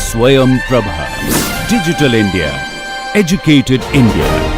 Swayam Prabha. Digital India. Educated India.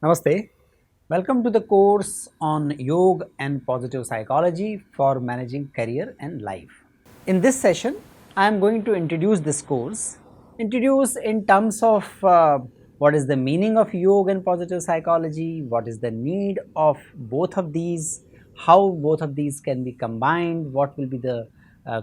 Namaste. Welcome to the course on Yoga and Positive Psychology for Managing Career and Life. In this session, I am going to introduce this course, introduce in terms of what is the meaning of Yoga and Positive Psychology, what is the need of both of these, how both of these can be combined, what will be the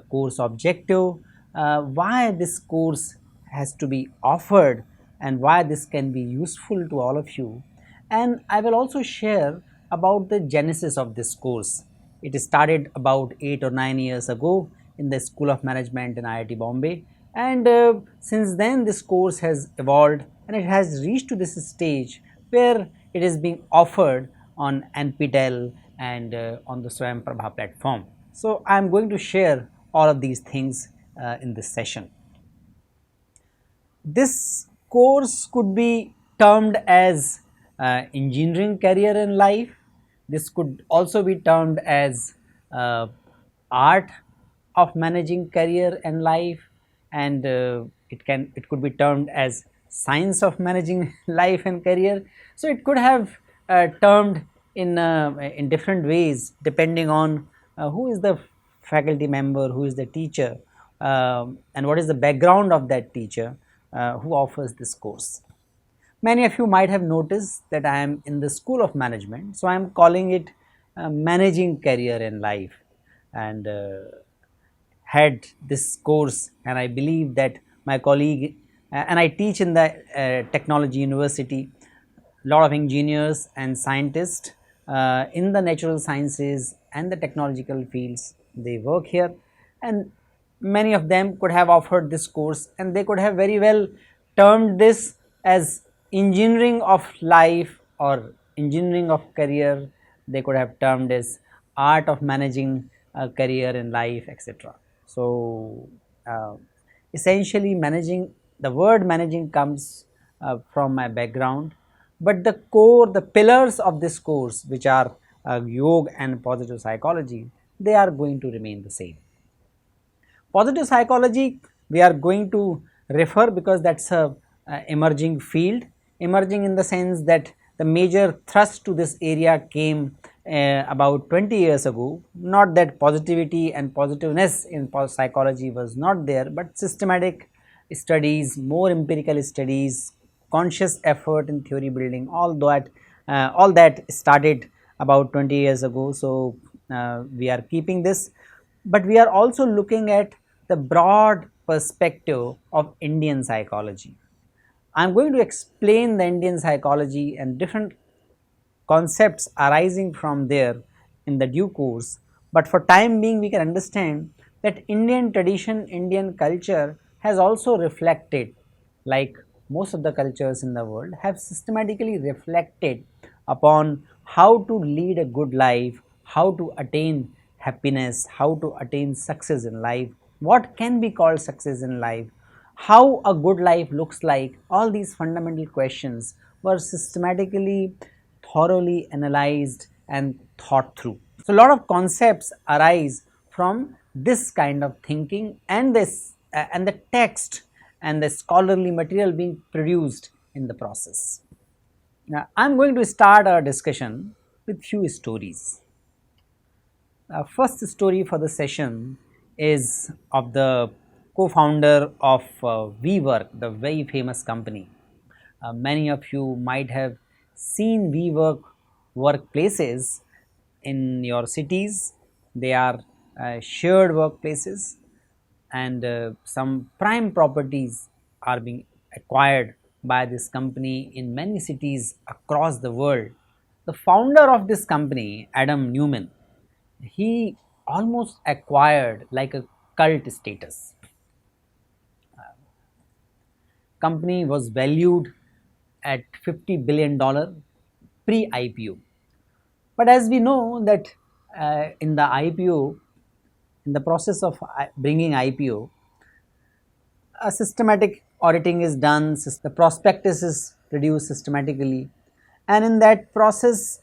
course objective, why this course has to be offered and why this can be useful to all of you. And I will also share about the genesis of this course. It started about 8 or 9 years ago in the School of Management in IIT Bombay, and since then this course has evolved and it has reached to this stage where it is being offered on NPTEL and on the SwayamPrabha platform. So I am going to share all of these things in this session. This course could be termed as engineering career and life. This could also be termed as art of managing career and life, and it could be termed as science of managing life and career. So it could have termed in different ways depending on who is the faculty member, who is the teacher, and what is the background of that teacher who offers this course. Many of you might have noticed that I am in the School of Management, so I am calling it Managing Career and Life, and had this course, and I believe that my colleague and I teach in the technology university, a lot of engineers and scientists in the natural sciences and the technological fields, they work here, and many of them could have offered this course and they could have very well termed this as engineering of life or engineering of career. They could have termed as art of managing career and life, etc. So essentially managing, the word managing comes from my background, but the core, the pillars of this course, which are yoga and positive psychology, they are going to remain the same. Positive psychology we are going to refer because that's a emerging field, emerging in the sense that the major thrust to this area came about 20 years ago. Not that positivity and positiveness in psychology was not there, but systematic studies, more empirical studies, conscious effort in theory building, all that started about 20 years ago. So we are keeping this, but we are also looking at the broad perspective of Indian psychology. I am going to explain the Indian psychology and different concepts arising from there in the due course, but for time being we can understand that Indian tradition, Indian culture has also reflected, like most of the cultures in the world, have systematically reflected upon how to lead a good life, how to attain happiness, how to attain success in life, what can be called success in life, how a good life looks like. All these fundamental questions were systematically, thoroughly analyzed and thought through. So a lot of concepts arise from this kind of thinking and this and the text and the scholarly material being produced in the process. Now I am going to start our discussion with few stories. First story for the session is of the co-founder of WeWork, the very famous company. Many of you might have seen WeWork workplaces in your cities, they are shared workplaces, and some prime properties are being acquired by this company in many cities across the world. The founder of this company, Adam Newman, he almost acquired like a cult status. Company was valued at $50 billion pre IPO. But as we know that in the IPO, in the process of bringing IPO, a systematic auditing is done, the prospectus is produced systematically, and in that process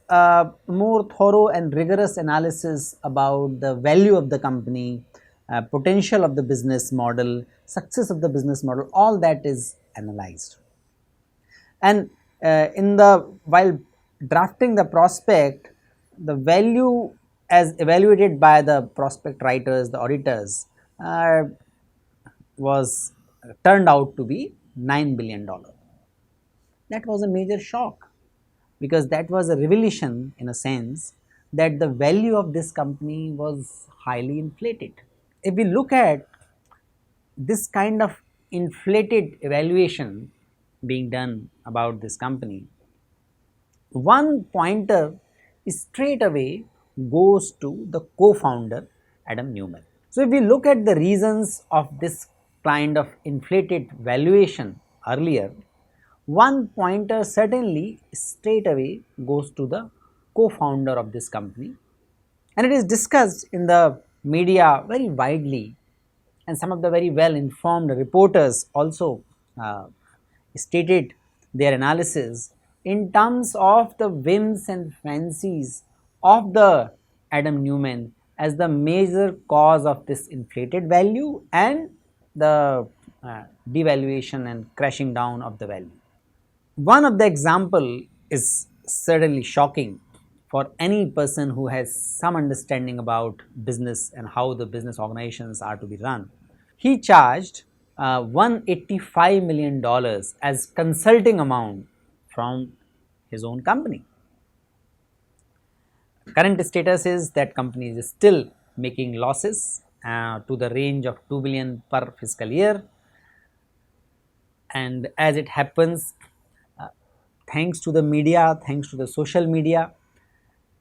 more thorough and rigorous analysis about the value of the company, potential of the business model, success of the business model, all that is analyzed. And in the while drafting the prospect, the value as evaluated by the prospect writers, the auditors, was turned out to be $9 billion. That was a major shock, because that was a revelation in a sense that the value of this company was highly inflated. If we look at this kind of inflated evaluation being done about this company, one pointer straight away goes to the co-founder Adam Newman. So, if we look at the reasons of this kind of inflated valuation earlier, one pointer certainly straight away goes to the co-founder of this company, and it is discussed in the media very widely, and some of the very well informed reporters also stated their analysis in terms of the whims and fancies of the Adam Newman as the major cause of this inflated value and the devaluation and crashing down of the value. One of the example is certainly shocking for any person who has some understanding about business and how the business organizations are to be run. He charged $185 million as consulting amount from his own company. Current status is that company is still making losses to the range of 2 billion per fiscal year, and as it happens, thanks to the media, thanks to the social media,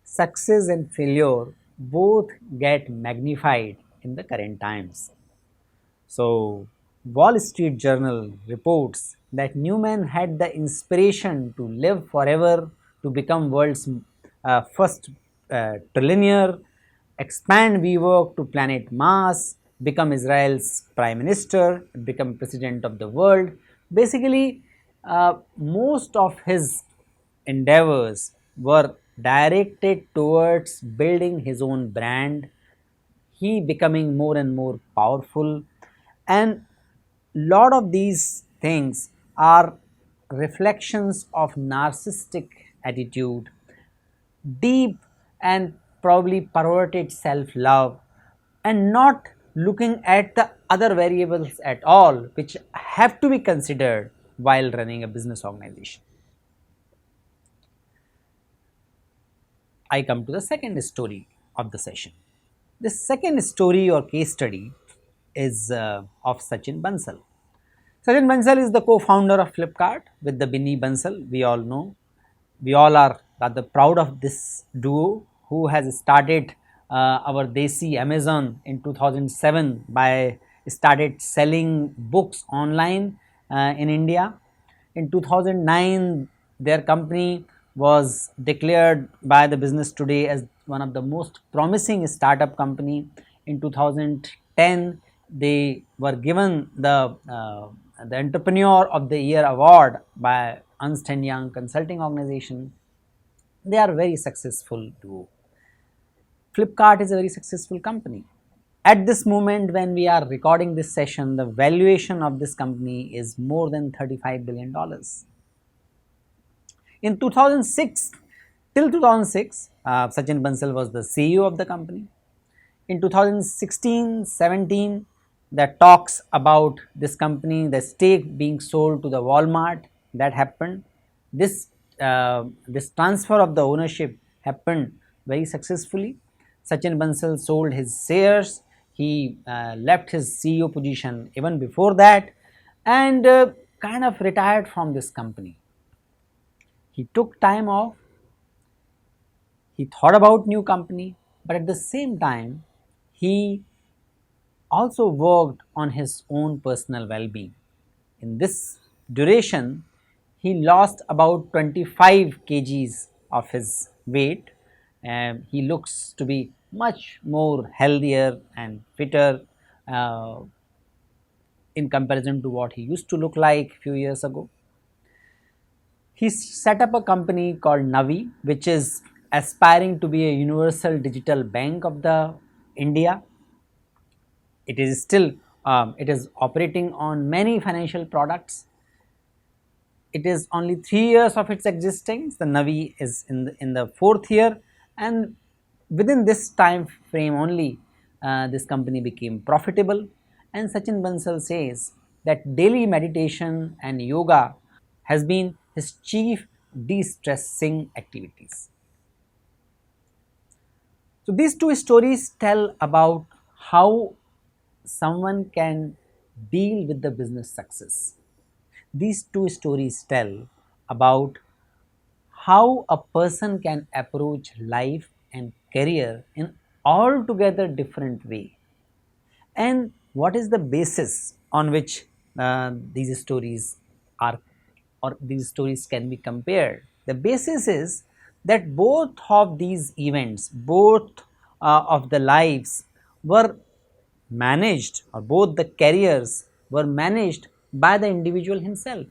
success and failure both get magnified in the current times. So, Wall Street Journal reports that Newman had the inspiration to live forever, to become world's first trillionaire, expand WeWork to planet Mars, become Israel's prime minister, become president of the world. Basically, most of his endeavors were directed towards building his own brand, he becoming more and more powerful, and lot of these things are reflections of narcissistic attitude, deep and probably perverted self-love, and not looking at the other variables at all which have to be considered while running a business organization. I come to the second story of the session. The second story or case study is of Sachin Bansal. Sachin Bansal is the co-founder of Flipkart with the Binny Bansal. We all know, we all are rather proud of this duo who has started our Desi Amazon in 2007 by started selling books online in India. In 2009, their company was declared by the Business Today as one of the most promising startup company. In 2010, they were given the Entrepreneur of the Year award by Ernst & Young consulting organization. They are very successful too. Flipkart is a very successful company. At this moment when we are recording this session, the valuation of this company is more than $35 billion. In 2006, till 2006, Sachin Bansal was the CEO of the company. In 2016-17, the talks about this company, the stake being sold to the Walmart, that happened. This transfer of the ownership happened very successfully. Sachin Bansal sold his shares, he left his CEO position even before that, and kind of retired from this company. He took time off, he thought about new company, but at the same time he also worked on his own personal well-being. In this duration, he lost about 25 kgs of his weight, and he looks to be much more healthier and fitter uh, in comparison to what he used to look like a few years ago. He set up a company called Navi, which is aspiring to be a universal digital bank of the India. It is still it is operating on many financial products. It is only 3 years of its existence. The Navi is in the fourth year, and within this time frame only this company became profitable. And Sachin Bansal says that daily meditation and yoga has been his chief de-stressing activities. So these two stories tell about how someone can deal with the business success. These two stories tell about how a person can approach life and career in altogether different way, and what is the basis on which these stories are, or these stories can be compared. The basis is that both of these events, both of the lives were managed, or both the careers were managed by the individual himself.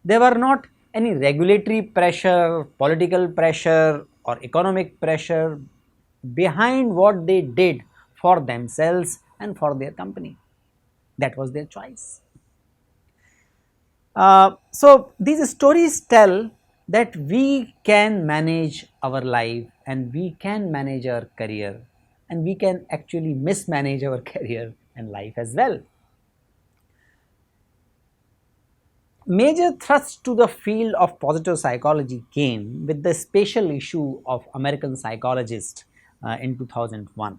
There were not any regulatory pressure, political pressure, or economic pressure behind what they did for themselves and for their company. That was their choice. So these stories tell that we can manage our life, and we can manage our career, and we can actually mismanage our career and life as well. Major thrust to the field of positive psychology came with the special issue of American Psychologist in 2001.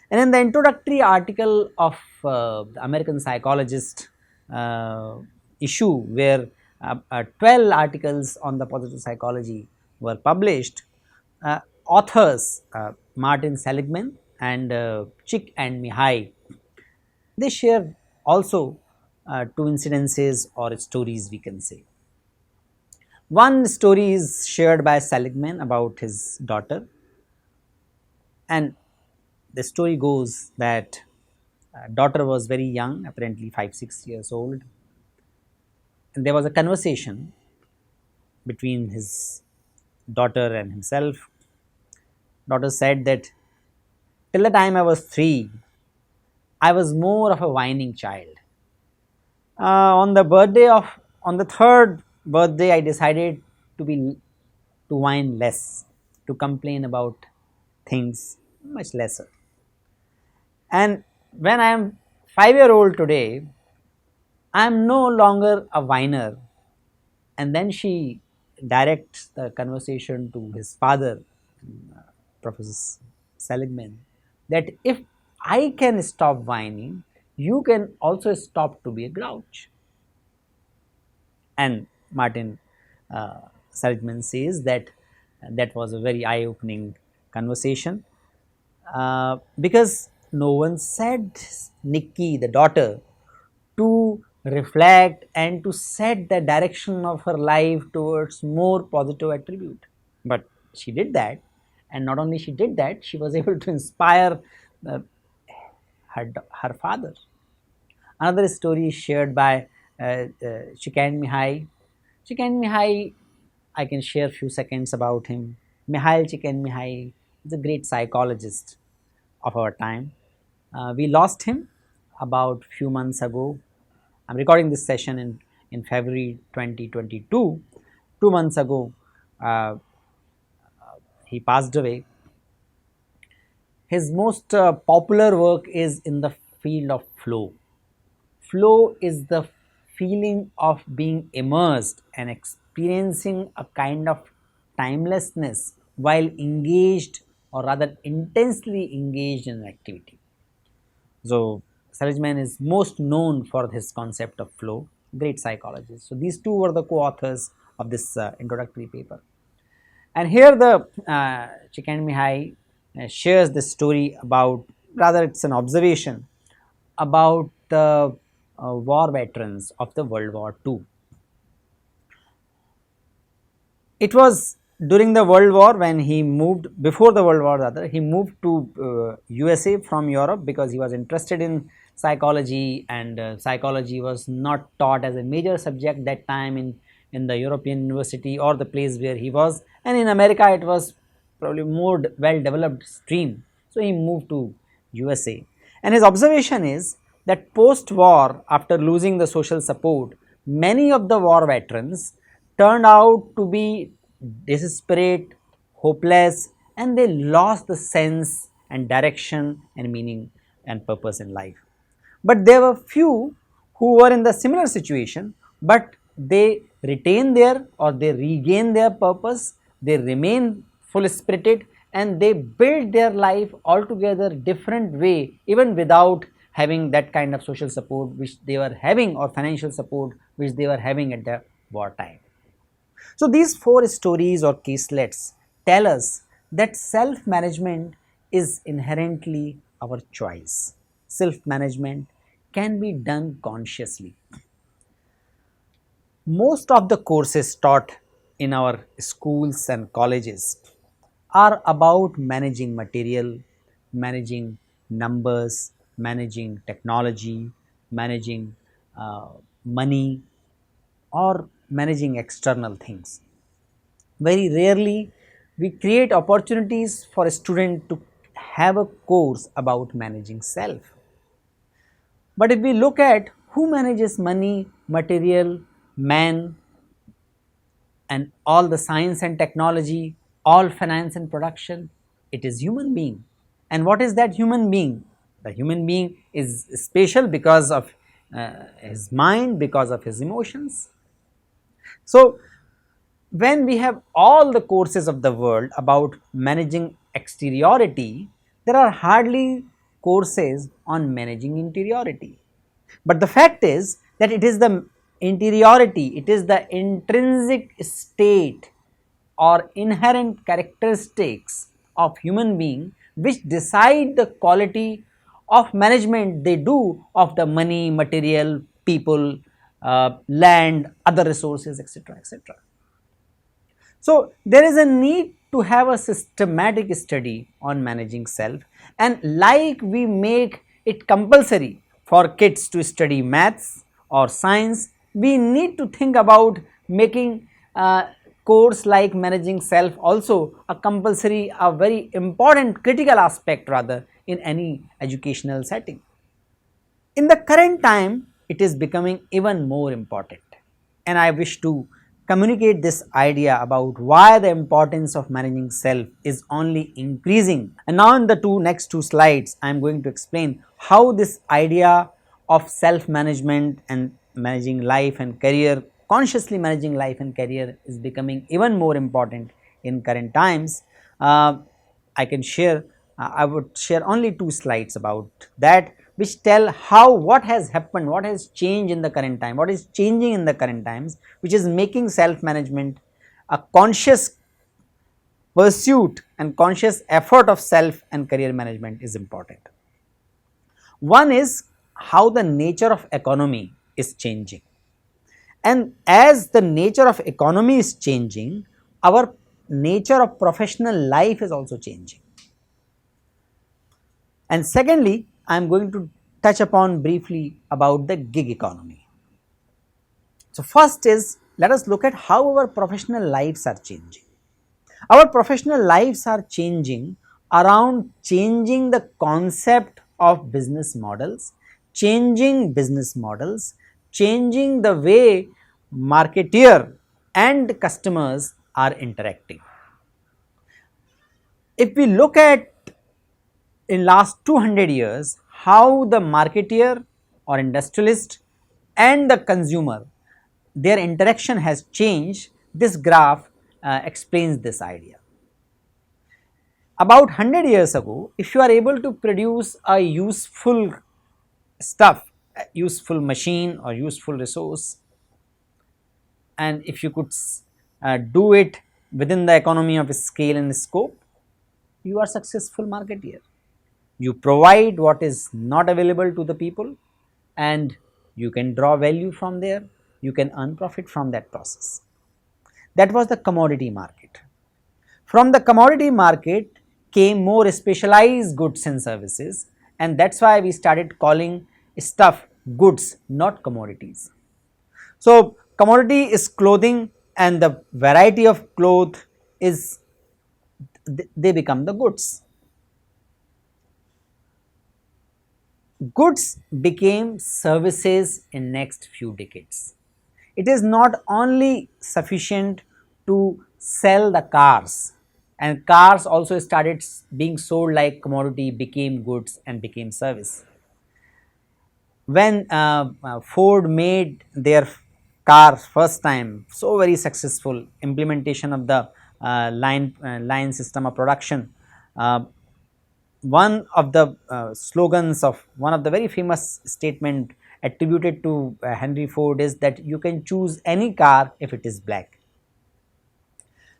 And in the introductory article of the American Psychologist issue, where 12 articles on the positive psychology were published, authors Martin Seligman and Chick and Mihai, they share also two incidences or stories, we can say. One story is shared by Seligman about his daughter, and the story goes that daughter was very young, apparently 5-6 years old, and there was a conversation between his daughter and himself. Daughter said that till the time I was 3, I was more of a whining child. On the birthday of on the third birthday, I decided to whine less, to complain about things much lesser. And when I am 5-year-old today, I am no longer a whiner. And then she directs the conversation to his father, Professor Seligman, that if I can stop whining, you can also stop to be a grouch. And Martin Seligman says that that was a very eye-opening conversation, because no one said Nikki, the daughter, to reflect and to set the direction of her life towards more positive attribute. But she did that, and not only she did that, she was able to inspire uh, her father. Another story is shared by Chikan Mihai. Chikan Mihai, I can share a few seconds about him. Mihail Csikszentmihalyi is a great psychologist of our time. We lost him about few months ago. I'm recording this session in February 2022. 2 months ago, uh, he passed away. His most popular work is in the field of flow. Flow is the feeling of being immersed and experiencing a kind of timelessness while engaged or rather intensely engaged in an activity. So, Seligman is most known for his concept of flow, great psychologist. So, these two were the co-authors of this introductory paper. And here the Csikszentmihalyi shares this story about, rather it is an observation about the war veterans of the World War II. It was during the World War when he moved, before the World War rather, he moved to USA from Europe because he was interested in psychology, and psychology was not taught as a major subject that time in the European university or the place where he was, and in America it was probably more well developed stream. So he moved to USA, and his observation is that post war, after losing the social support, many of the war veterans turned out to be desperate, hopeless, and they lost the sense and direction and meaning and purpose in life. But there were few who were in the similar situation, but they retain their, or they regain their purpose, they remain full spirited, and they build their life altogether different way, even without having that kind of social support which they were having, or financial support which they were having at the war time. So, these four stories or caselets tell us that self management is inherently our choice. Self management can be done consciously. Most of the courses taught in our schools and colleges are about managing material, managing numbers, managing technology, managing money, or managing external things. Very rarely we create opportunities for a student to have a course about managing self. But if we look at who manages money, material, man, and all the science and technology, all finance and production, it is human being. And what is that human being? The human being is special because of his mind, because of his emotions. So, when we have all the courses of the world about managing exteriority, there are hardly courses on managing interiority. But the fact is that it is the interiority, it is the intrinsic state or inherent characteristics of human being which decide the quality of management they do of the money, material, people, land, other resources, etc., etc. So, there is a need to have a systematic study on managing self, and like we make it compulsory for kids to study maths or science, we need to think about making a course like managing self also a compulsory, a very important critical aspect rather in any educational setting. In the current time, it is becoming even more important, and I wish to communicate this idea about why the importance of managing self is only increasing. And now in the next two slides, I am going to explain how this idea of self management and managing life and career, consciously managing life and career, is becoming even more important in current times. I can share, I would share only two slides about that, which tell how, what has happened, what has changed in the current time, what is changing in the current times, which is making self management a conscious pursuit and conscious effort of self and career management is important. One is how the nature of economy is changing, and as the nature of economy is changing, our nature of professional life is also changing. And secondly, I am going to touch upon briefly about the gig economy. So, first is, let us look at how our professional lives are changing. Our professional lives are changing around changing the concept of business models, changing business models, changing the way marketeer and customers are interacting. If we look at in last 200 years how the marketeer or industrialist and the consumer, their interaction has changed, this graph explains this idea. About 100 years ago, if you are able to produce a useful stuff, a useful machine or useful resource, and if you could do it within the economy of scale and scope, you are successful marketeer. You provide what is not available to the people, and you can draw value from there, you can earn profit from that process. That was the commodity market. From the commodity market came more specialized goods and services, and that is why we started calling stuff goods, not commodities. So, commodity is clothing, and the variety of cloth is, they become the goods. Goods became services in next few decades. It is not only sufficient to sell the cars, and cars also started being sold like commodity, became goods and became service. When Ford made their car first time, so very successful implementation of the line system of production, uh, one of the slogans of one of the very famous statement attributed to Henry Ford is that you can choose any car if it is black.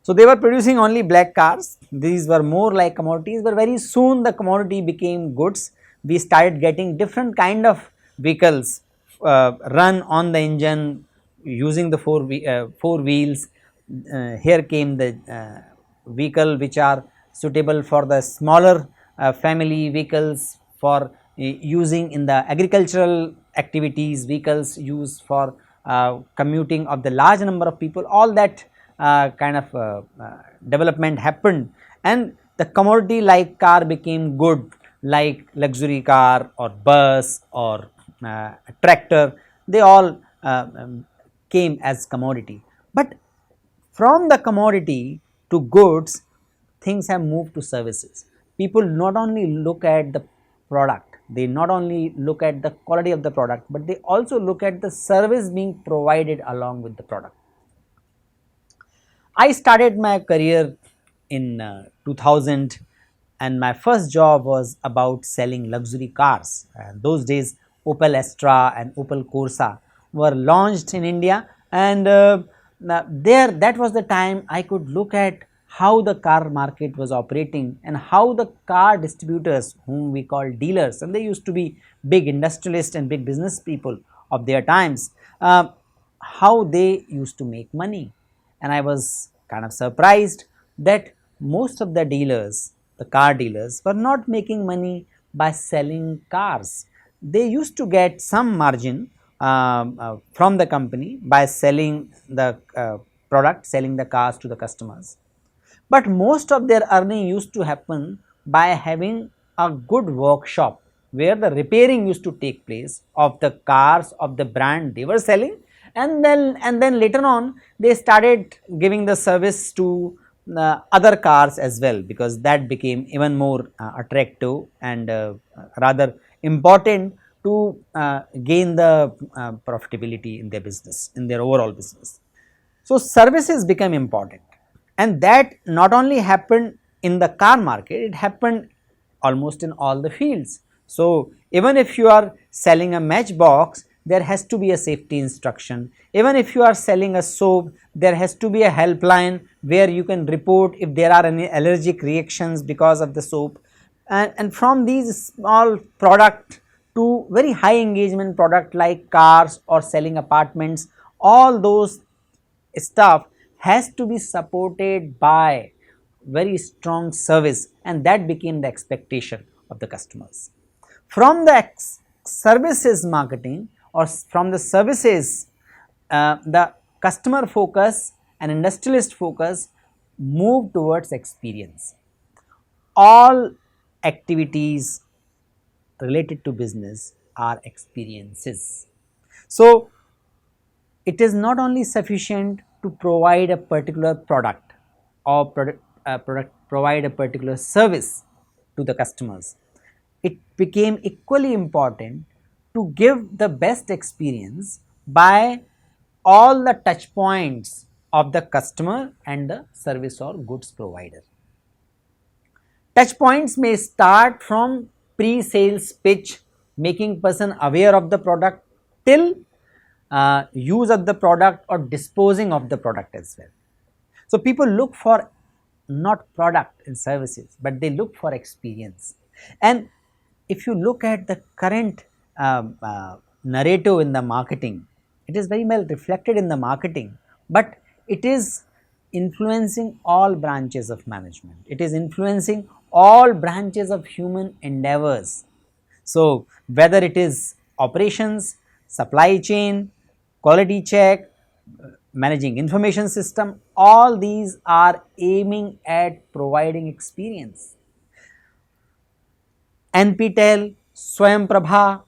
So, they were producing only black cars, these were more like commodities, but very soon the commodity became goods. We started getting different kind of vehicles run on the engine using the four wheels. Here came the vehicle which are suitable for the smaller family vehicles, for using in the agricultural activities, vehicles used for commuting of the large number of people. All that kind of development happened, and the commodity like car became good, like luxury car or bus or tractor, they all came as commodity. But from the commodity to goods, things have moved to services. People not only look at the product, they not only look at the quality of the product, but they also look at the service being provided along with the product. I started my career in 2000, and my first job was about selling luxury cars. Those days Opel Astra and Opel Corsa were launched in India, and there, that was the time I could look at how the car market was operating and how the car distributors, whom we call dealers, and they used to be big industrialists and big business people of their times, how they used to make money. And I was kind of surprised that most of the dealers, the car dealers, were not making money by selling cars. They used to get some margin from the company by selling the product, selling the cars to the customers. But most of their earning used to happen by having a good workshop where the repairing used to take place of the cars of the brand they were selling, and then later on they started giving the service to other cars as well, because that became even more attractive and rather important to gain the profitability in their business, in their overall business. So, services become important, and that not only happened in the car market, it happened almost in all the fields. So, even if you are selling a matchbox, there has to be a safety instruction. Even if you are selling a soap, there has to be a helpline where you can report if there are any allergic reactions because of the soap. And from these small product to very high engagement product like cars or selling apartments, all those stuff has to be supported by very strong service, and that became the expectation of the customers. From the services marketing, or from the services, the customer focus and industrialist focus move towards experience. All activities related to business are experiences. So, it is not only sufficient to provide a particular product or provide a particular service to the customers. It became equally important to give the best experience by all the touch points of the customer and the service or goods provider. Touch points may start from pre-sales pitch, making person aware of the product, till use of the product or disposing of the product as well. So people look for not product and services, but they look for experience. And if you look at the current narrative in the marketing, it is very well reflected in the marketing, but it is influencing all branches of management. It is influencing all branches of human endeavors. So whether it is operations, supply chain, quality check, managing information system, all these are aiming at providing experience. NPTEL, SwayamPrabha,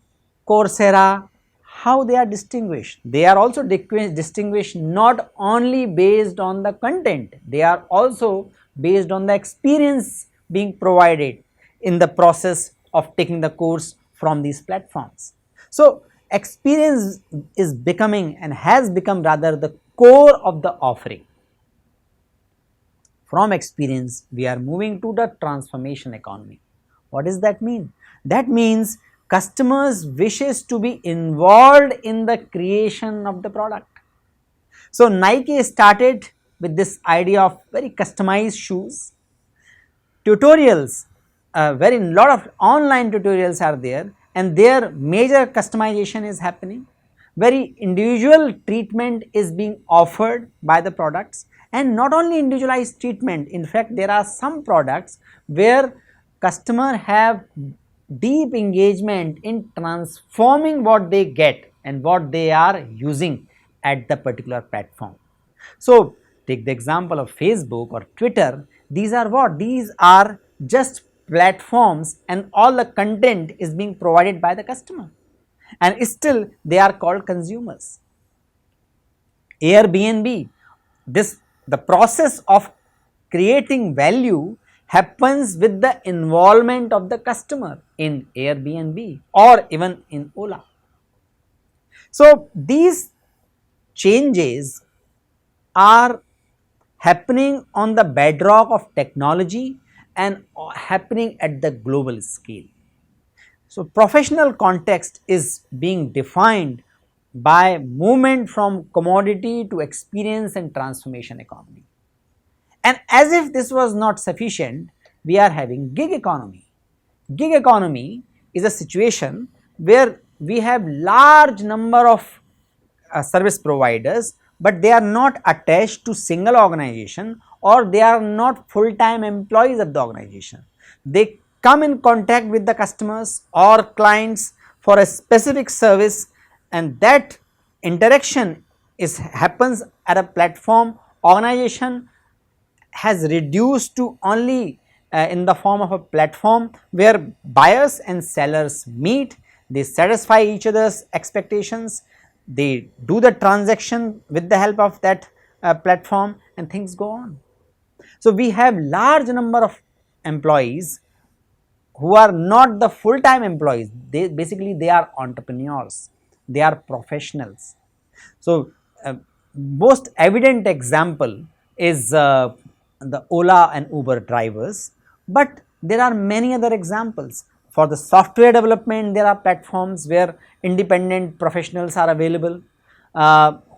Coursera, how they are distinguished? They are also distinguished not only based on the content, they are also based on the experience being provided in the process of taking the course from these platforms. So experience is becoming and has become rather the core of the offering. From experience, we are moving to the transformation economy. What does that mean? That means customers wishes to be involved in the creation of the product. So Nike started with this idea of very customized shoes. Tutorials, very lot of online tutorials are there, and their major customization is happening. Very individual treatment is being offered by the products, and not only individualized treatment, in fact there are some products where customer have deep engagement in transforming what they get and what they are using at the particular platform. So take the example of Facebook or Twitter. These are what? These are just platforms, and all the content is being provided by the customer, and still they are called consumers. Airbnb, the process of creating value happens with the involvement of the customer in Airbnb or even in Ola. So these changes are happening on the bedrock of technology and happening at the global scale. So professional context is being defined by movement from commodity to experience and transformation economy. And as if this was not sufficient, we are having gig economy. Gig economy is a situation where we have large number of service providers, but they are not attached to single organization, or they are not full-time employees of the organization. They come in contact with the customers or clients for a specific service, and that interaction happens at a platform. Organization has reduced to only in the form of a platform where buyers and sellers meet, they satisfy each other's expectations, they do the transaction with the help of that platform, and things go on. So we have large number of employees who are not the full time employees, they basically they are entrepreneurs, they are professionals. So most evident example is the Ola and Uber drivers, but there are many other examples. For the software development, there are platforms where independent professionals are available,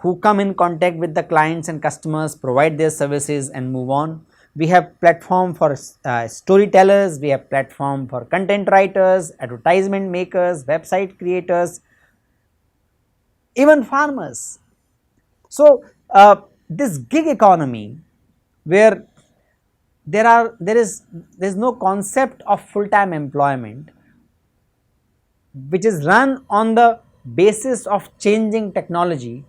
who come in contact with the clients and customers, provide their services and move on. We have platform for storytellers, we have platform for content writers, advertisement makers, website creators, even farmers. So this gig economy, where there is no concept of full time employment, which is run on the basis of changing technology,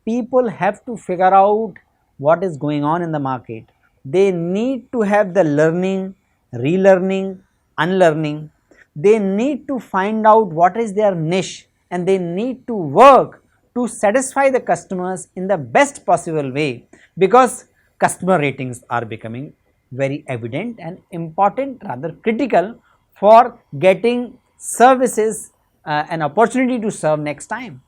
people have to figure out what is going on in the market. They need to have the learning, relearning, unlearning. They need to find out what is their niche, and they need to work to satisfy the customers in the best possible way, because customer ratings are becoming very evident and important, rather critical, for getting services an opportunity to serve next time.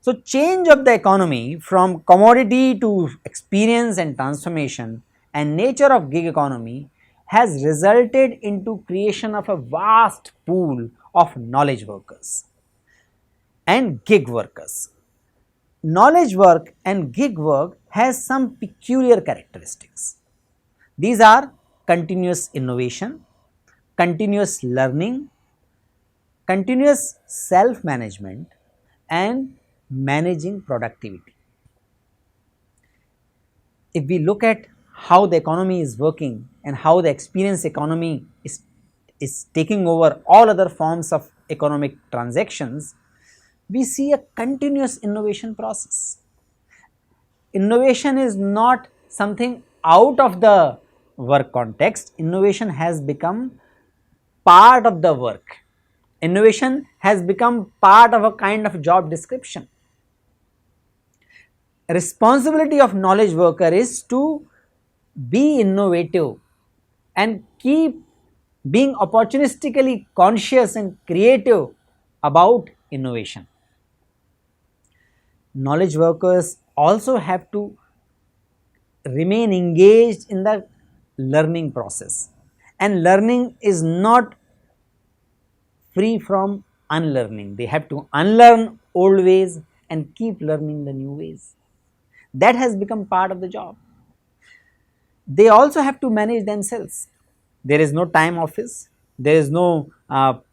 So change of the economy from commodity to experience and transformation, and nature of gig economy has resulted into creation of a vast pool of knowledge workers and gig workers. Knowledge work and gig work has some peculiar characteristics. These are continuous innovation, continuous learning, continuous self management and managing productivity. If we look at how the economy is working and how the experience economy is taking over all other forms of economic transactions, we see a continuous innovation process. Innovation is not something out of the work context, innovation has become part of the work. Innovation has become part of a kind of job description. Responsibility of knowledge worker is to be innovative and keep being opportunistically conscious and creative about innovation. Knowledge workers also have to remain engaged in the learning process, and learning is not free from unlearning. They have to unlearn old ways and keep learning the new ways. That has become part of the job. They also have to manage themselves. There is no time office, there is no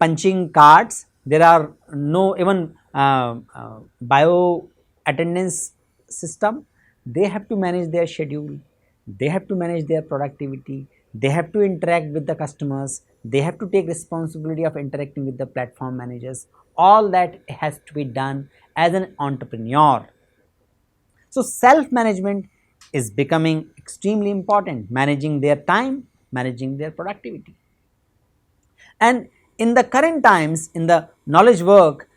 punching cards, there are no even bio attendance system. They have to manage their schedule, they have to manage their productivity, they have to interact with the customers, they have to take responsibility of interacting with the platform managers. All that has to be done as an entrepreneur. So, self management is becoming extremely important, managing their time, managing their productivity. And in the current times, in the knowledge work,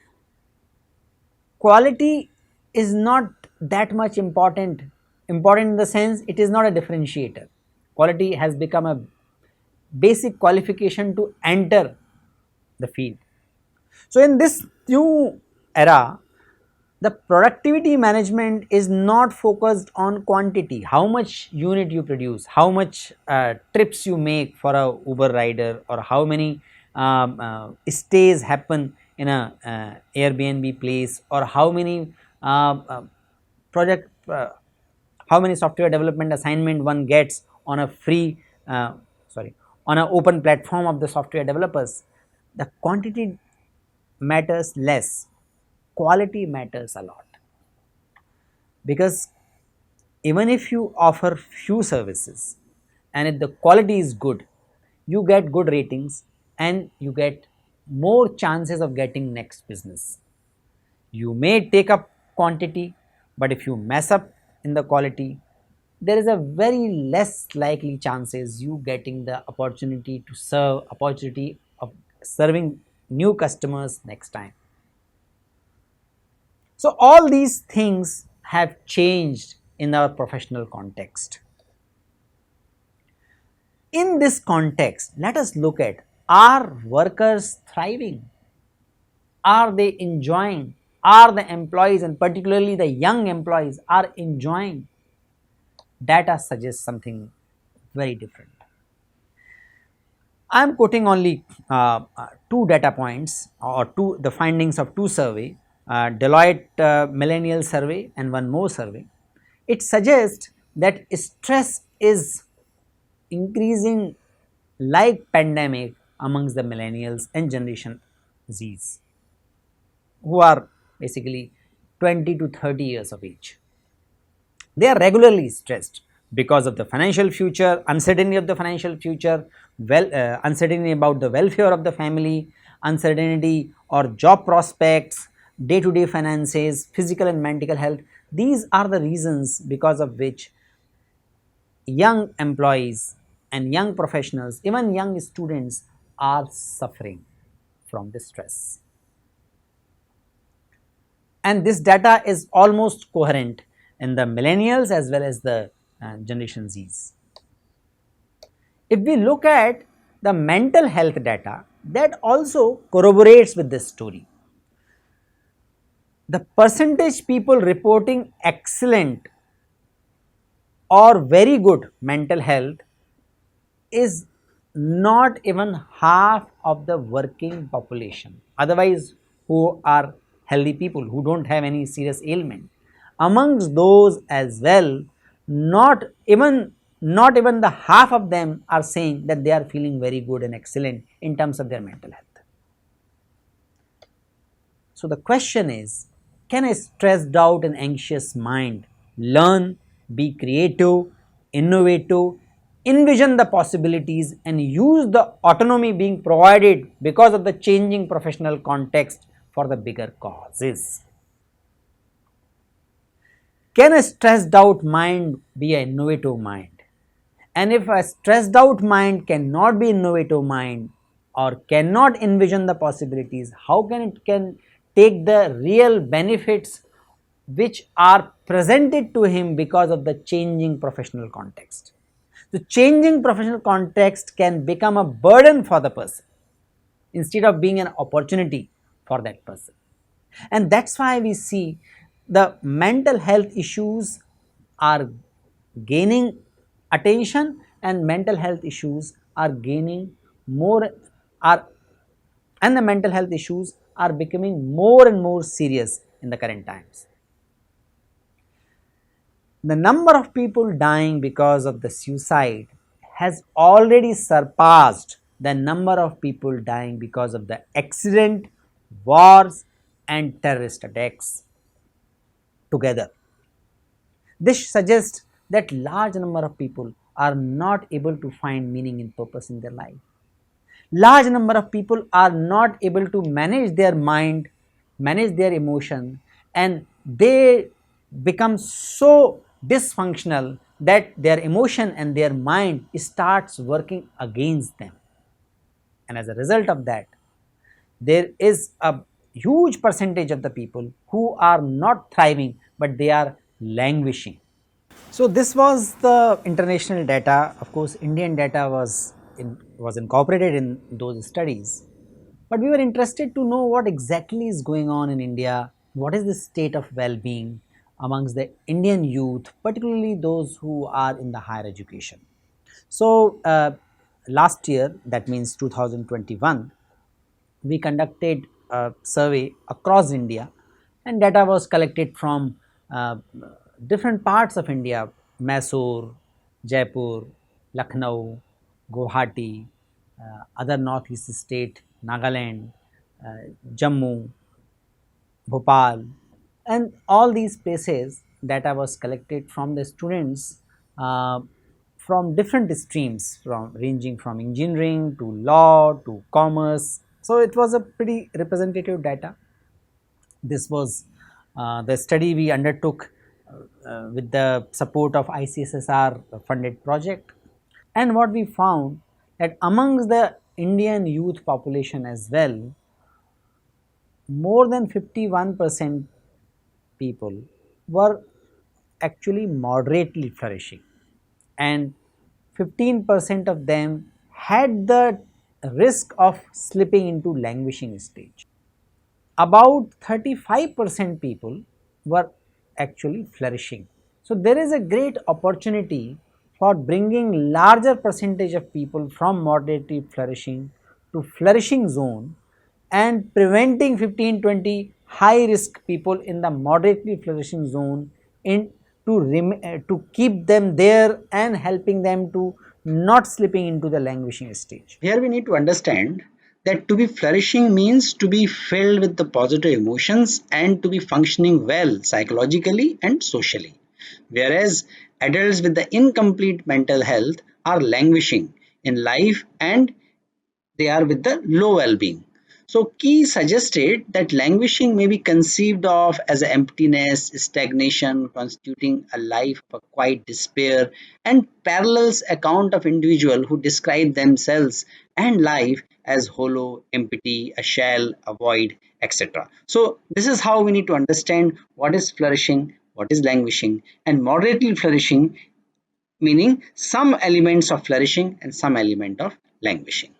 quality is not that much important. Important in the sense it is not a differentiator. Quality has become a basic qualification to enter the field. So, in this new era, the productivity management is not focused on quantity, how much unit you produce, how much trips you make for a Uber rider, or how many stays happen in a Airbnb place, or how many project how many software development assignment one gets on a free on an open platform of the software developers. The quantity matters less, quality matters a lot, because even if you offer few services and if the quality is good, you get good ratings and you get more chances of getting next business. You may take up quantity, but if you mess up in the quality, there is a very less likely chances you getting the opportunity to serve, opportunity of serving new customers next time. So, all these things have changed in our professional context. In this context, let us look at, are workers thriving? Are they enjoying? Are the employees, and particularly the young employees, are enjoying? Data suggests something very different. I am quoting only two data points, or the findings of two survey, Deloitte millennial survey and one more survey. It suggests that stress is increasing like pandemic amongst the millennials and generation Z's, who are basically 20 to 30 years of age. They are regularly stressed because of the financial future, uncertainty of the financial future, uncertainty about the welfare of the family, uncertainty or job prospects, day to day finances, physical and mental health. These are the reasons because of which young employees and young professionals, even young students, are suffering from this stress. And this data is almost coherent in the millennials as well as the generation Z's. If we look at the mental health data, that also corroborates with this story. The percentage people reporting excellent or very good mental health is not even half of the working population, otherwise who are healthy people who don't have any serious ailment. Amongst those as well, not even not even the half of them are saying that they are feeling very good and excellent in terms of their mental health. So the question is, can a stressed out and anxious mind learn, be creative, innovative, envision the possibilities and use the autonomy being provided because of the changing professional context for the bigger causes? Can a stressed out mind be an innovative mind? And if a stressed out mind cannot be innovative mind or cannot envision the possibilities, how can it can take the real benefits which are presented to him because of the changing professional context? The changing professional context can become a burden for the person instead of being an opportunity for that person. And that's why we see the mental health issues are gaining attention, and mental health issues are gaining more are and the mental health issues are becoming more and more serious in the current times. The number of people dying because of the suicide has already surpassed the number of people dying because of the accident, wars and terrorist attacks together. This suggests that large number of people are not able to find meaning and purpose in their life. Large number of people are not able to manage their mind, manage their emotion, and they become so dysfunctional that their emotion and their mind starts working against them. And as a result of that, there is a huge percentage of the people who are not thriving but they are languishing. So this was the international data. Of course, Indian data was incorporated in those studies, but we were interested to know what exactly is going on in India. What is the state of well-being amongst the Indian youth, particularly those who are in the higher education. So last year, that means 2021, we conducted a survey across India, and data was collected from uh, different parts of India: Mysore, Jaipur, Lucknow, Guwahati, other northeast state, Nagaland, Jammu, Bhopal, and all these places. Data was collected from the students uh, from different streams, from ranging from engineering to law to commerce. So it was a pretty representative data. This was the study we undertook with the support of ICSSR funded project. And what we found, that amongst the Indian youth population as well, more than 51% people were actually moderately flourishing, and 15% of them had the risk of slipping into languishing stage. About 35% people were actually flourishing. So there is a great opportunity for bringing larger percentage of people from moderately flourishing to flourishing zone and preventing 15-20 high risk people in the moderately flourishing zone in to keep them there and helping them to not slipping into the languishing stage. Here we need to understand that to be flourishing means to be filled with the positive emotions and to be functioning well psychologically and socially. Whereas adults with the incomplete mental health are languishing in life and they are with the low well-being. So Key suggested that languishing may be conceived of as emptiness, stagnation, constituting a life of quiet despair, and parallels account of individual who describe themselves and life as hollow, empty, a shell, a void, etc. So this is how we need to understand what is flourishing, what is languishing, and moderately flourishing, meaning some elements of flourishing and some element of languishing.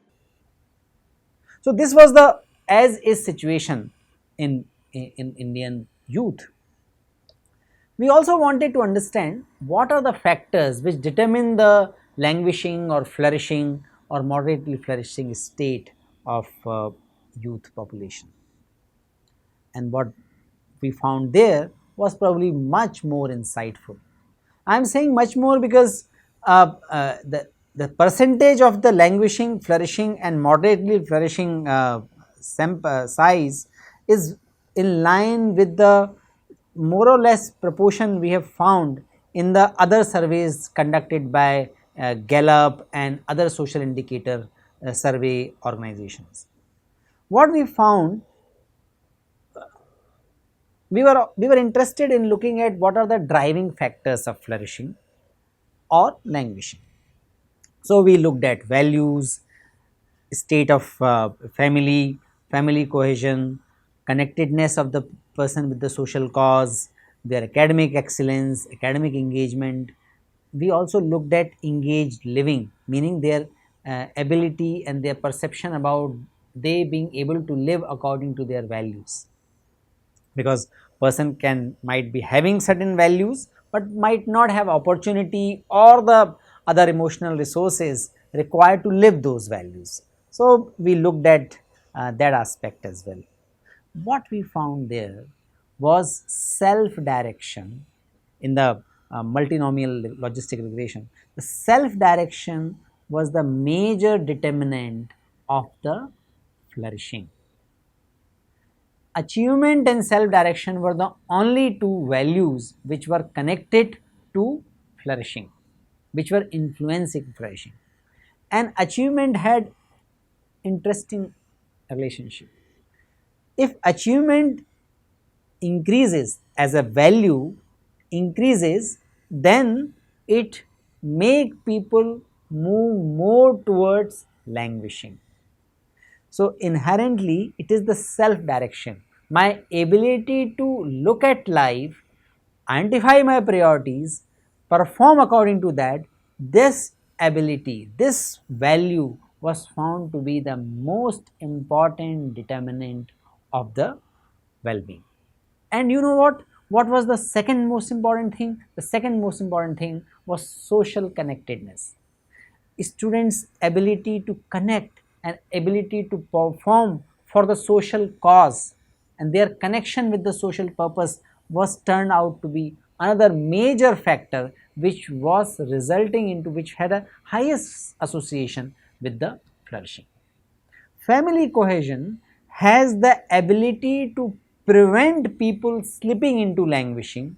So this was the as is situation in Indian youth. We also wanted to understand what are the factors which determine the languishing or flourishing or moderately flourishing state of youth population. And what we found there was probably much more insightful. I am saying much more because the percentage of the languishing, flourishing and moderately flourishing size is in line with the more or less proportion we have found in the other surveys conducted by Gallup and other social indicator survey organizations. What we found, we were interested in looking at what are the driving factors of flourishing or languishing. So, we looked at values, state of family cohesion, connectedness of the person with the social cause, their academic excellence, academic engagement. We also looked at engaged living, meaning their ability and their perception about they being able to live according to their values, because person can might be having certain values but might not have opportunity or the other emotional resources required to live those values. So, we looked at that aspect as well. What we found there was self direction in the multinomial logistic regression. The self direction was the major determinant of the flourishing. Achievement and self direction were the only two values which were connected to flourishing, which were influencing flourishing. And achievement had interesting relationship. If achievement increases as a value increases, then it make people move more towards languishing. So, inherently it is the self direction, my ability to look at life, identify my priorities, perform according to that. This ability, this value was found to be the most important determinant of the well-being. And you know what? What was the second most important thing? The second most important thing was social connectedness. Students' ability to connect and ability to perform for the social cause and their connection with the social purpose was turned out to be another major factor which was resulting into which had a highest association with the flourishing. Family cohesion has the ability to prevent people slipping into languishing,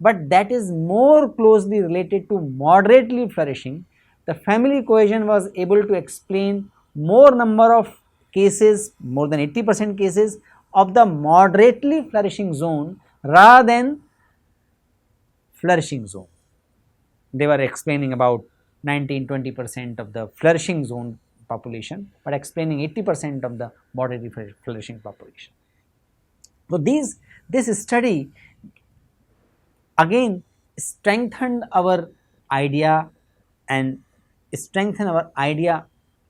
but that is more closely related to moderately flourishing. The family cohesion was able to explain more number of cases, more than 80% cases of the moderately flourishing zone rather than flourishing zone. They were explaining about 19-20% of the flourishing zone population, but explaining 80% of the moderately flourishing population. So, this study again strengthened our idea and strengthened our idea.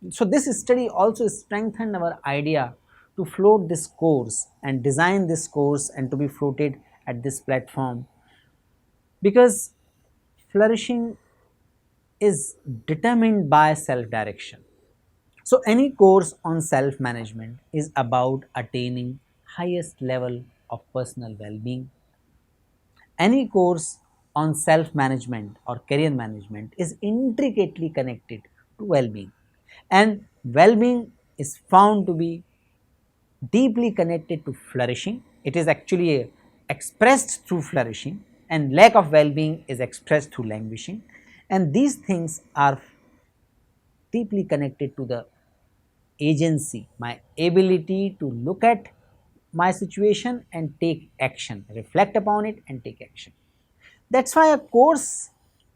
So, this study also strengthened our idea to float this course and design this course and to be floated at this platform, because flourishing is determined by self direction. So, any course on self management is about attaining highest level of personal well-being. Any course on self management or career management is intricately connected to well-being, and well-being is found to be deeply connected to flourishing. It is actually expressed through flourishing, and lack of well-being is expressed through languishing, and these things are deeply connected to the agency, my ability to look at my situation and take action, reflect upon it and take action. That is why a course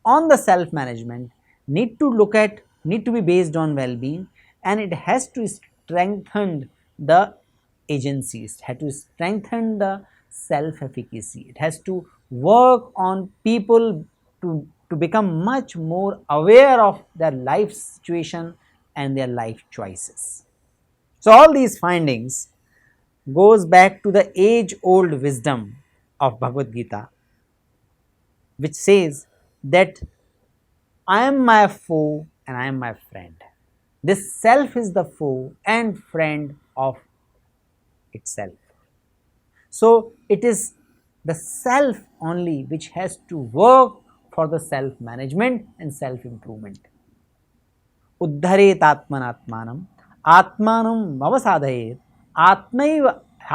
on the self management need to be based on well-being, and it has to strengthen the agencies, it has to strengthen the self efficacy, it has to work on people to become much more aware of their life situation and their life choices. So, all these findings goes back to the age old wisdom of Bhagavad Gita, which says that I am my foe and I am my friend. This self is the foe and friend of itself. So, it is the self only which has to work for the self management and self improvement. उद्धरेत आत्मनात्मानम आत्मानं मवसाधयेत आत्मैव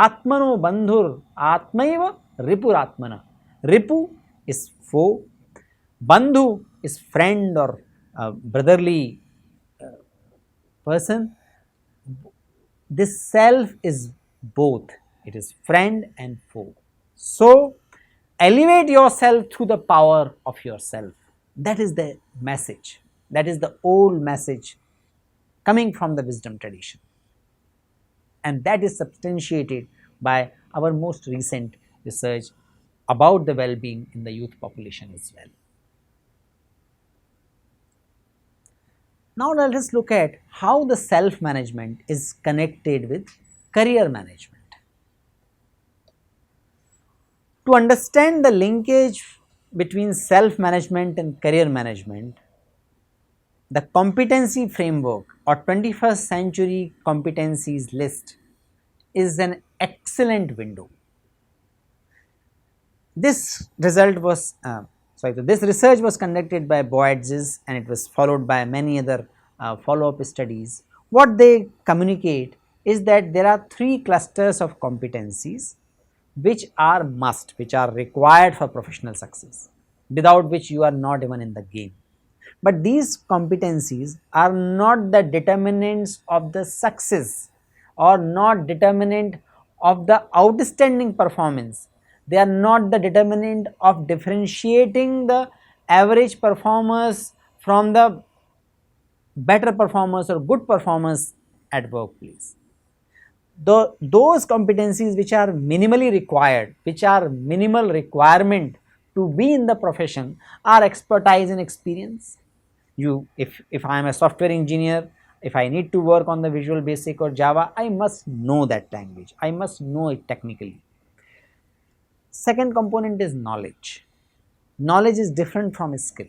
आत्मनो बंधुर आत्मैव रिपुरात्मना. Ripu is foe, bandhu is friend or brotherly person. This self is both, it is friend and foe. So elevate yourself through the power of yourself. That is the message, that is the old message coming from the wisdom tradition, and that is substantiated by our most recent research about the well-being in the youth population as well. Now let us look at how the self-management is connected with career management. To understand the linkage between self-management and career management, the competency framework or 21st century competencies list is an excellent window. This result was this research was conducted by Boyd's and it was followed by many other follow-up studies. What they communicate is that there are 3 clusters of competencies which are must, which are required for professional success, without which you are not even in the game. But these competencies are not the determinants of the success or not determinant of the outstanding performance. They are not the determinant of differentiating the average performers from the better performers or good performers at workplace. Those competencies which are minimally required, which are minimal requirement to be in the profession, are expertise and experience. If I am a software engineer, if I need to work on the Visual Basic or Java, I must know that language, I must know it technically. Second component is knowledge. Knowledge is different from skill.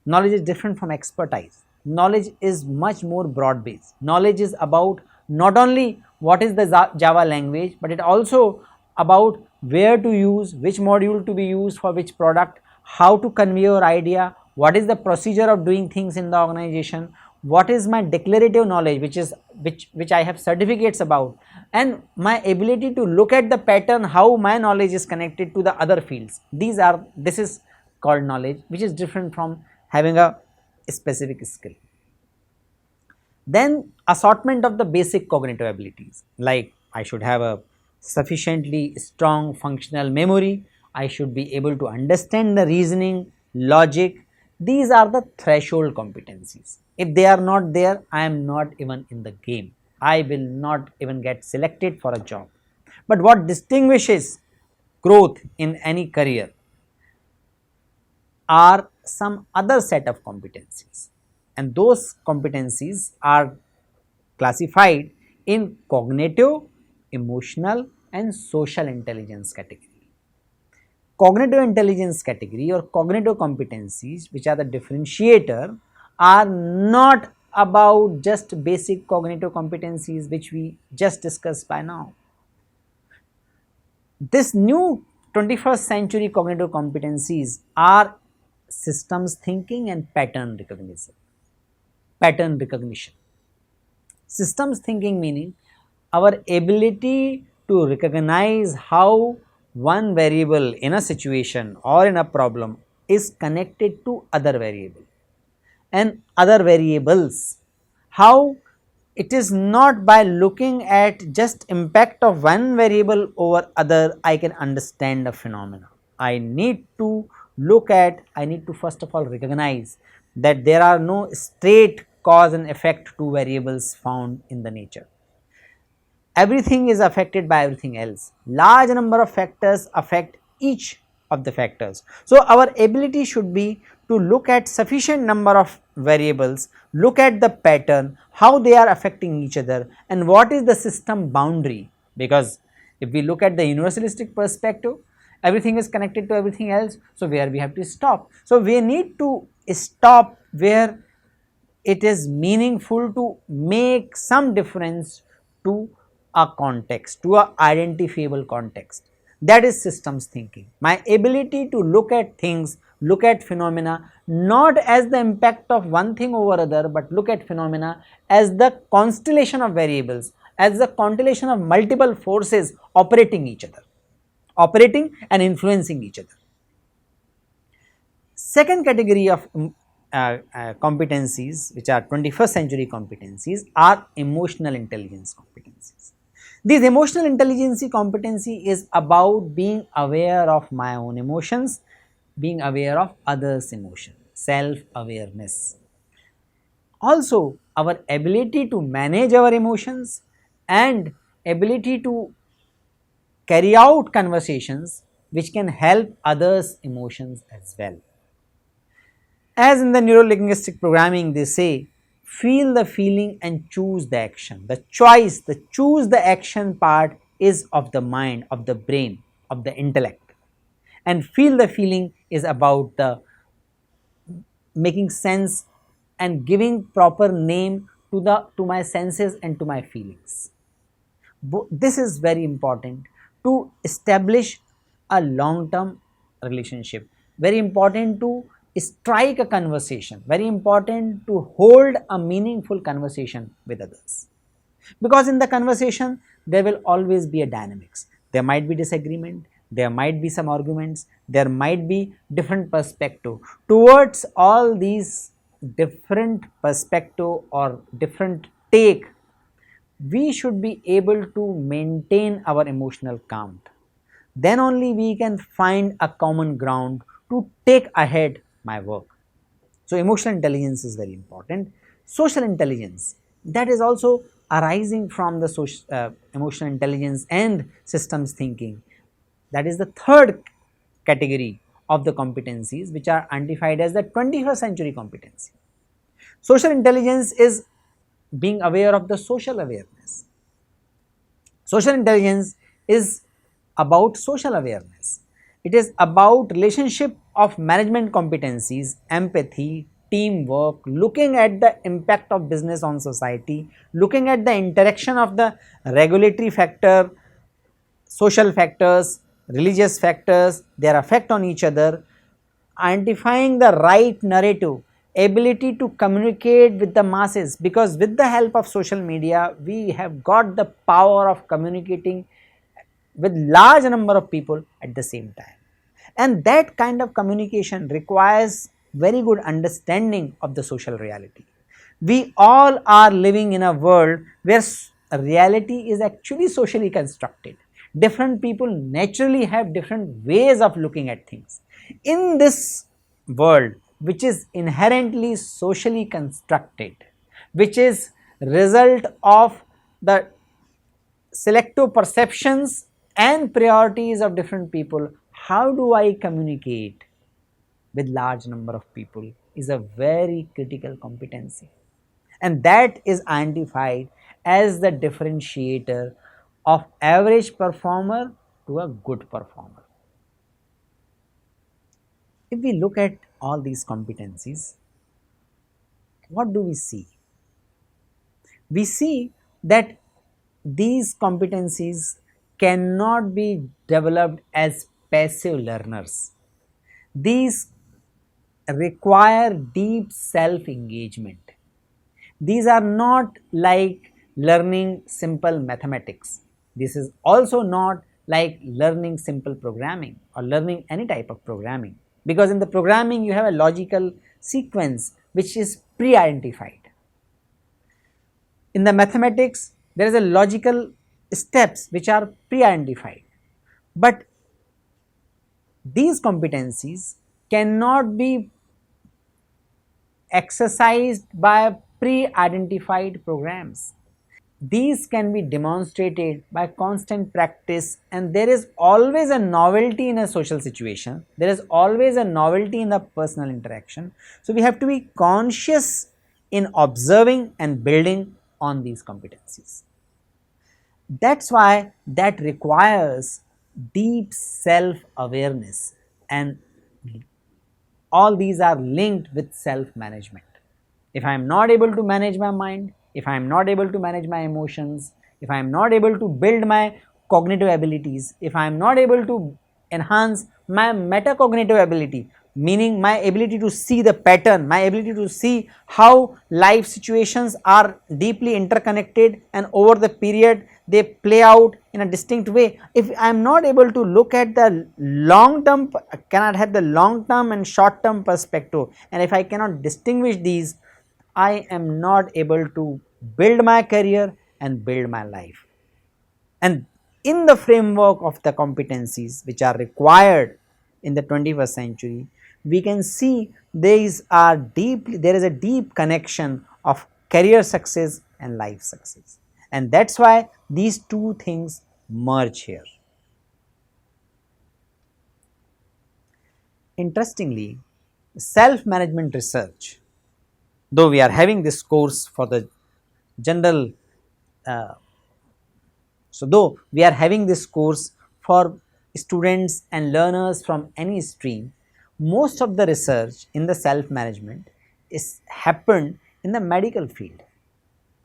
Knowledge is different from expertise. Knowledge is much more broad based. Knowledge is about not only what is the Java language, but it also about where to use, which module to be used for which product, how to convey your idea, what is the procedure of doing things in the organization, what is my declarative knowledge, which I have certificates about, and my ability to look at the pattern, how my knowledge is connected to the other fields. This is called knowledge, which is different from having a specific skill. Then assortment of the basic cognitive abilities, like I should have a sufficiently strong functional memory, I should be able to understand the reasoning, logic. These are the threshold competencies. If they are not there, I am not even in the game. I will not even get selected for a job. But what distinguishes growth in any career are some other set of competencies, and those competencies are classified in cognitive, emotional and social intelligence category. Cognitive intelligence category or cognitive competencies, which are the differentiator, are not about just basic cognitive competencies which we just discussed by now. This new 21st century cognitive competencies are systems thinking and pattern recognition. Systems thinking meaning our ability to recognize how one variable in a situation or in a problem is connected to other variable and other variables. How it is not by looking at just impact of one variable over other I can understand a phenomena. I need to first of all recognize that there are no straight cause and effect to variables found in the nature. Everything is affected by everything else. Large number of factors affect each of the factors. So our ability should be to look at sufficient number of variables, look at the pattern, how they are affecting each other and what is the system boundary, because if we look at the universalistic perspective, everything is connected to everything else, so where we have to stop. So we need to stop where it is meaningful to make some difference to a context, to a identifiable context. That is systems thinking. My ability to look at things, look at phenomena not as the impact of one thing over other, but look at phenomena as the constellation of variables, as the constellation of multiple forces operating each other, operating and influencing each other. Second category of competencies, which are 21st century competencies, are emotional intelligence competencies. This emotional intelligence competency is about being aware of my own emotions, being aware of others' emotion, self-awareness. Also, our ability to manage our emotions and ability to carry out conversations which can help others' emotions as well. As in the neuro-linguistic programming, they say, feel the feeling and choose the action. The choice, the choose the action part is of the mind, of the brain, of the intellect. And feel the feeling is about the making sense and giving proper name to my senses and to my feelings. This is very important to establish a long term relationship, very important to strike a conversation, very important to hold a meaningful conversation with others, because in the conversation there will always be a dynamics. There might be disagreement, there might be some arguments, there might be different perspective. Towards all these different perspective or different take, we should be able to maintain our emotional calm. Then only we can find a common ground to take ahead my work. So emotional intelligence is very important. Social intelligence, that is also arising from the emotional intelligence and systems thinking. That is the third category of the competencies which are identified as the 21st century competency. Social intelligence is being aware of the social awareness. Social intelligence is about social awareness. It is about relationship of management competencies, empathy, teamwork, looking at the impact of business on society, looking at the interaction of the regulatory factor, social factors, religious factors, their effect on each other, identifying the right narrative, ability to communicate with the masses, because with the help of social media we have got the power of communicating with large number of people at the same time, and that kind of communication requires very good understanding of the social reality. We all are living in a world where reality is actually socially constructed. Different people naturally have different ways of looking at things. In this world which is inherently socially constructed, which is result of the selective perceptions and priorities of different people, how do I communicate with large number of people is a very critical competency, and that is identified as the differentiator of average performer to a good performer. If we look at all these competencies, what do we see? We see that these competencies cannot be developed as passive learners. These require deep self engagement. These are not like learning simple mathematics. This is also not like learning simple programming or learning any type of programming, because in the programming you have a logical sequence which is pre-identified. In the mathematics there is a logical steps which are pre-identified, but these competencies cannot be exercised by pre-identified programs. These can be demonstrated by constant practice, and there is always a novelty in a social situation, there is always a novelty in the personal interaction. So we have to be conscious in observing and building on these competencies. That's why that requires deep self awareness, and all these are linked with self management. If I am not able to manage my mind, if I am not able to manage my emotions, if I am not able to build my cognitive abilities, if I am not able to enhance my metacognitive ability, meaning my ability to see the pattern, my ability to see how life situations are deeply interconnected and over the period they play out in a distinct way. If I am not able to look at the long term, cannot have the long term and short term perspective, and if I cannot distinguish these, I am not able to build my career and build my life. And in the framework of the competencies which are required in the 21st century, we can see there is a deep connection of career success and life success, and that is why these two things merge here. Interestingly, self management research, though we are having this course for the general uh, So, though we are having this course for students and learners from any stream, most of the research in the self management is happened in the medical field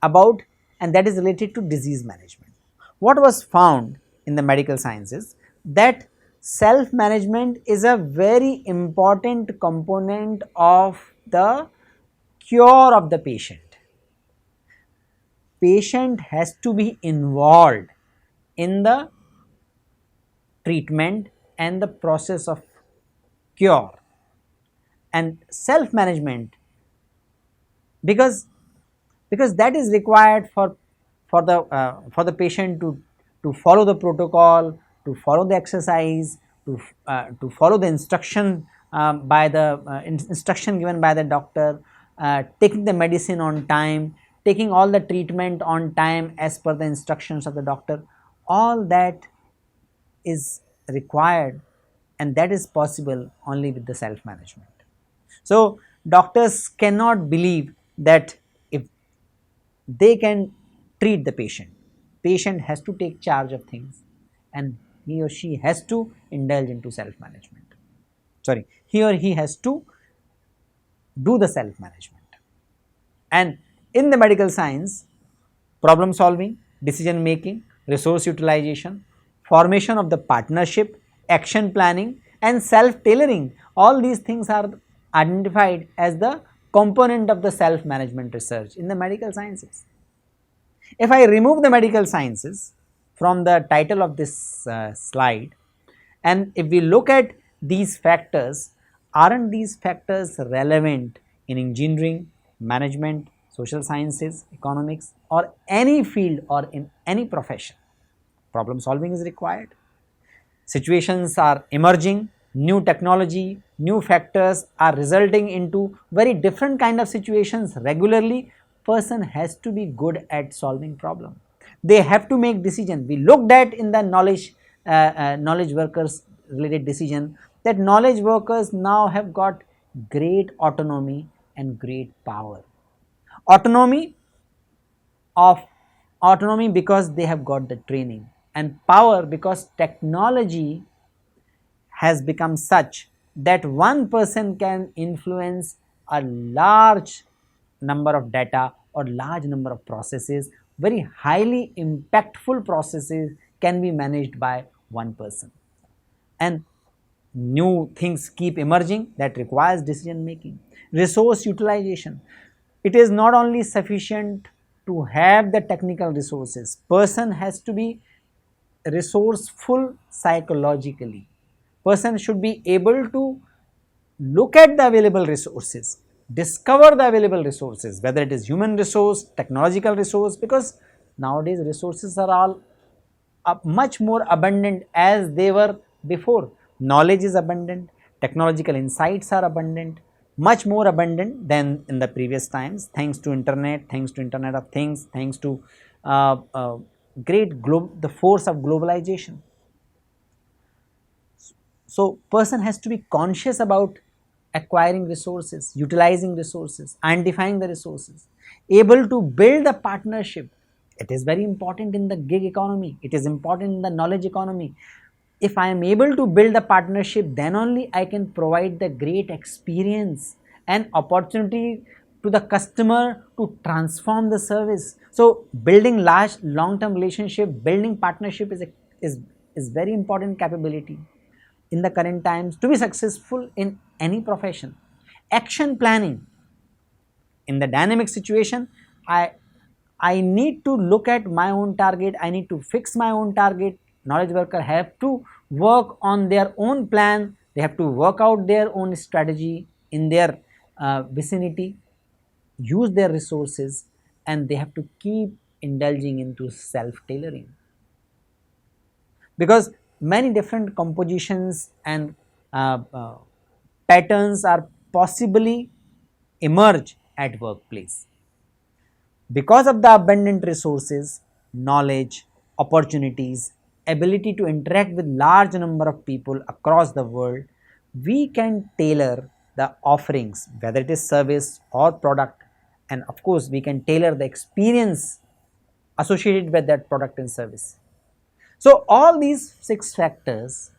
about, and that is related to disease management. What was found in the medical sciences, that self management is a very important component of the cure of the patient. Patient has to be involved in the treatment and the process of cure, and self management, because that is required for the patient to follow the protocol, to follow the exercise, to follow the instruction by the instruction given by the doctor, taking the medicine on time, taking all the treatment on time as per the instructions of the doctor. All that is required, and that is possible only with the self management. So, doctors cannot believe that if they can treat the patient, patient has to take charge of things, and he or she has to indulge into self management. Sorry, he or he has to do the self management. And in the medical science, problem solving, decision making, resource utilization, formation of the partnership, action planning, and self tailoring, all these things are identified as the component of the self management research in the medical sciences. If I remove the medical sciences from the title of this slide, and if we look at these factors, aren't these factors relevant in engineering, management, social sciences, economics, or any field or in any profession? Problem solving is required. Situations are emerging, new technology, new factors are resulting into very different kind of situations regularly. Person has to be good at solving problem. They have to make decision. We looked at in the knowledge workers related decision, that knowledge workers now have got great autonomy and great power. Autonomy of autonomy because they have got the training, and power because technology has become such that one person can influence a large number of data or large number of processes. Very highly impactful processes can be managed by one person, and new things keep emerging that requires decision making. Resource utilization, it is not only sufficient to have the technical resources, person has to be resourceful psychologically. Person should be able to look at the available resources, discover the available resources, whether it is human resource, technological resource, because nowadays resources are all much more abundant as they were before. Knowledge is abundant, technological insights are abundant, much more abundant than in the previous times, thanks to internet, thanks to internet of things, thanks to the force of globalization. So, person has to be conscious about acquiring resources, utilizing resources, identifying the resources, able to build a partnership. It is very important in the gig economy, it is important in the knowledge economy. If I am able to build a partnership, then only I can provide the great experience and opportunity to the customer to transform the service. So building large long-term relationship, building partnership is very important capability in the current times to be successful in any profession. Action planning in the dynamic situation, I need to look at my own target, I need to fix my own target. Knowledge worker have to work on their own plan, they have to work out their own strategy in their vicinity, use their resources, and they have to keep indulging into self tailoring, because many different compositions and patterns are possibly emerge at workplace. Because of the abundant resources, knowledge, opportunities, ability to interact with large number of people across the world, we can tailor the offerings, whether it is service or product, and of course we can tailor the experience associated with that product and service. So all these 6 factors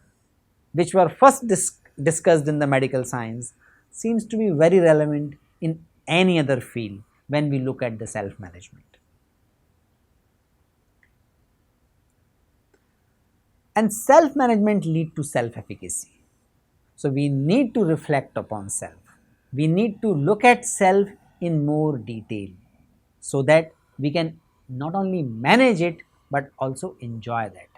which were first discussed in the medical science seems to be very relevant in any other field when we look at the self management. And self management lead to self efficacy. So we need to reflect upon self. We need to look at self in more detail so that we can not only manage it but also enjoy that.